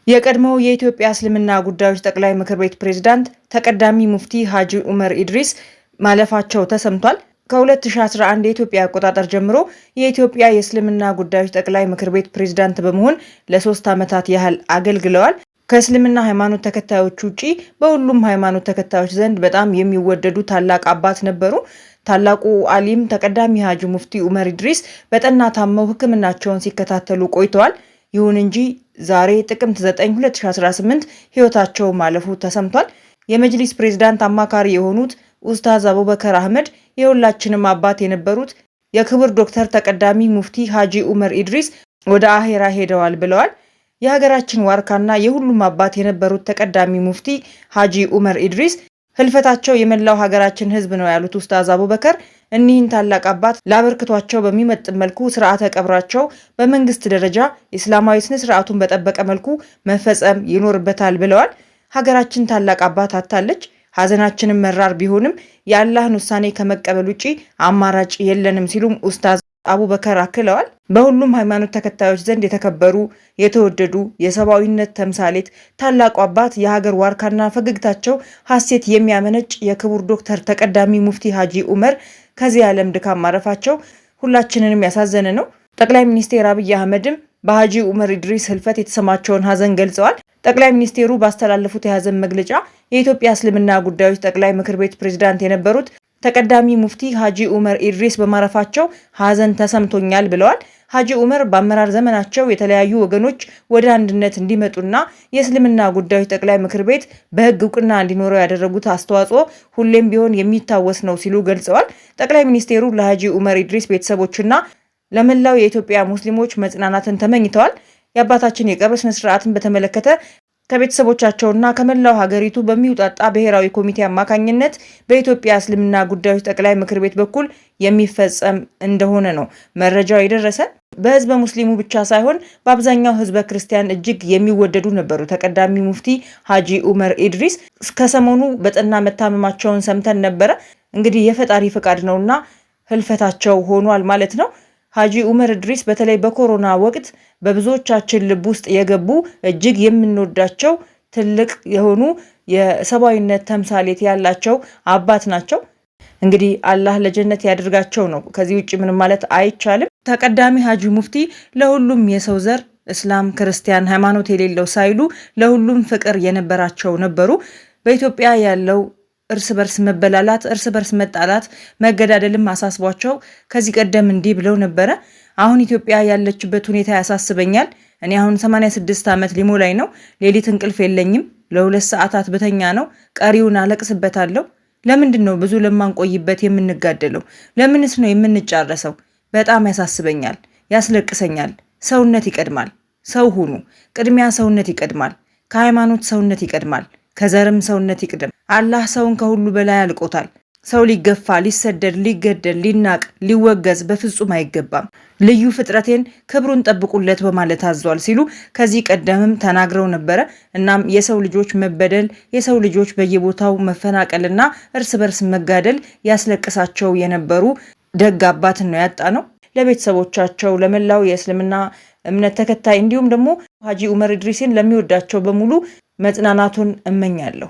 የቀድሞው የኢትዮጵያ እስልምና ጉዳዮች ጠቅላይ ምክር ቤት ፕሬዝዳንት ተቀዳሚ ሙፍቲ ሐጂ ዑመር ኢድሪስ ማለፋቸው ተሰምቷል። ከ2011 የኢትዮጵያ አቆጣጠር ጀምሮ የኢትዮጵያ የእስልምና ጉዳዮች ጠቅላይ ምክር ቤት ፕሬዝዳንት በመሆን ለ3 ዓመታት ያህል አገልግለዋል። ከእስልምና ሃይማኖት ተከታዮች ውጪ በሁሉም ሃይማኖት ተከታዮች ዘንድ በጣም የሚወደዱ ታላቅ አባት ነበሩ። ታላቁ አሊም ተቀዳሚ ሐጂ ሙፍቲ ዑመር ኢድሪስ በጠና ታመው ሕክምናቸውን ሲከታተሉ ቆይተዋል። ይሁን እንጂ ዛሬ ጥቅምት 9 2018 ህይወታቸው ማለፉ ተሰምቷል። የመጅሊስ ፕሬዝዳንት አማካሪ የሆኑት ኡስታዝ አቡበከር አህመድ የሁላችንም አባት የነበሩት የክቡር ዶክተር ተቀዳሚ ሙፍቲ ሐጂ ዑመር ኢድሪስ ወደ አሄራ ሄደዋል ብለዋል። የሀገራችን ዋርካና የሁሉም አባት የነበሩት ተቀዳሚ ሙፍቲ ሐጂ ዑመር ኢድሪስ ህልፈታቸው የመላው ሀገራችን ህዝብ ነው ያሉት ኡስታዝ አቡበከር እኒህን ታላቅ አባት ላበርክቷቸው በሚመጥን መልኩ ስርዓተ ቀብራቸው በመንግስት ደረጃ እስላማዊ ስነ ስርዓቱን በጠበቀ መልኩ መፈጸም ይኖርበታል ብለዋል። ሀገራችን ታላቅ አባት አጣለች። ሀዘናችንም መራር ቢሆንም የአላህን ውሳኔ ከመቀበል ውጪ አማራጭ የለንም ሲሉም ኡስታዝ አቡበከር አክለዋል። በሁሉም ሃይማኖት ተከታዮች ዘንድ የተከበሩ የተወደዱ የሰብአዊነት ተምሳሌት ታላቁ አባት የሀገር ዋርካና ፈገግታቸው ሀሴት የሚያመነጭ የክቡር ዶክተር ተቀዳሚ ሙፍቲ ሐጂ ዑመር ከዚህ ዓለም ድካም ማረፋቸው ሁላችንንም ያሳዘነ ነው። ጠቅላይ ሚኒስትር አብይ አህመድም በሐጂ ዑመር ኢድሪስ ህልፈት የተሰማቸውን ሀዘን ገልጸዋል። ጠቅላይ ሚኒስትሩ ባስተላለፉት የሀዘን መግለጫ የኢትዮጵያ እስልምና ጉዳዮች ጠቅላይ ምክር ቤት ፕሬዝዳንት የነበሩት ተቀዳሚ ሙፍቲ ሐጂ ዑመር ኢድሪስ በማረፋቸው ሀዘን ተሰምቶኛል ብለዋል። ሐጂ ዑመር በአመራር ዘመናቸው የተለያዩ ወገኖች ወደ አንድነት እንዲመጡና የእስልምና ጉዳዮች ጠቅላይ ምክር ቤት በህግ እውቅና እንዲኖረው ያደረጉት አስተዋጽኦ ሁሌም ቢሆን የሚታወስ ነው ሲሉ ገልጸዋል። ጠቅላይ ሚኒስትሩ ለሐጂ ዑመር ኢድሪስ ቤተሰቦችና ለመላው የኢትዮጵያ ሙስሊሞች መጽናናትን ተመኝተዋል። የአባታችን የቀብር ስነ ስርዓትን በተመለከተ ከቤተሰቦቻቸውና ከመላው ሀገሪቱ በሚውጣጣ ብሔራዊ ኮሚቴ አማካኝነት በኢትዮጵያ እስልምና ጉዳዮች ጠቅላይ ምክር ቤት በኩል የሚፈጸም እንደሆነ ነው መረጃው የደረሰ። በህዝበ ሙስሊሙ ብቻ ሳይሆን በአብዛኛው ህዝበ ክርስቲያን እጅግ የሚወደዱ ነበሩ። ተቀዳሚ ሙፍቲ ሐጂ ዑመር ኢድሪስ ከሰሞኑ በጠና መታመማቸውን ሰምተን ነበረ። እንግዲህ የፈጣሪ ፈቃድ ነውና ህልፈታቸው ሆኗል ማለት ነው። ሐጂ ዑመር ኢድሪስ በተለይ በኮሮና ወቅት በብዙዎቻችን ልብ ውስጥ የገቡ እጅግ የምንወዳቸው ትልቅ የሆኑ የሰብአዊነት ተምሳሌት ያላቸው አባት ናቸው። እንግዲህ አላህ ለጀነት ያድርጋቸው ነው። ከዚህ ውጭ ምንም ማለት አይቻልም። ተቀዳሚ ሐጂ ሙፍቲ ለሁሉም የሰው ዘር እስላም፣ ክርስቲያን ሃይማኖት የሌለው ሳይሉ ለሁሉም ፍቅር የነበራቸው ነበሩ። በኢትዮጵያ ያለው እርስ በርስ መበላላት፣ እርስ በርስ መጣላት፣ መገዳደልም አሳስቧቸው ከዚህ ቀደም እንዲህ ብለው ነበረ። አሁን ኢትዮጵያ ያለችበት ሁኔታ ያሳስበኛል። እኔ አሁን 86 ዓመት ሊሞላኝ ነው። ሌሊት እንቅልፍ የለኝም። ለ2 ሰዓታት በተኛ ነው፣ ቀሪውን አለቅስበታለሁ። ለምንድን ነው ብዙ ለማንቆይበት የምንጋደለው? ለምንስ ነው የምንጫረሰው? በጣም ያሳስበኛል፣ ያስለቅሰኛል። ሰውነት ይቀድማል። ሰው ሁኑ። ቅድሚያ ሰውነት ይቀድማል። ከሃይማኖት ሰውነት ይቀድማል። ከዘርም ሰውነት ይቅደም። አላህ ሰውን ከሁሉ በላይ አልቆታል። ሰው ሊገፋ፣ ሊሰደድ፣ ሊገደል፣ ሊናቅ፣ ሊወገዝ በፍጹም አይገባም። ልዩ ፍጥረቴን ክብሩን ጠብቁለት በማለት አዟል ሲሉ ከዚህ ቀደምም ተናግረው ነበረ። እናም የሰው ልጆች መበደል፣ የሰው ልጆች በየቦታው መፈናቀልና እርስ በርስ መጋደል ያስለቅሳቸው የነበሩ ደግ አባትን ነው ያጣ ነው። ለቤተሰቦቻቸው፣ ለመላው የእስልምና እምነት ተከታይ እንዲሁም ደግሞ ሐጂ ዑመር ኢድሪስን ለሚወዳቸው በሙሉ መጽናናቱን እመኛለሁ።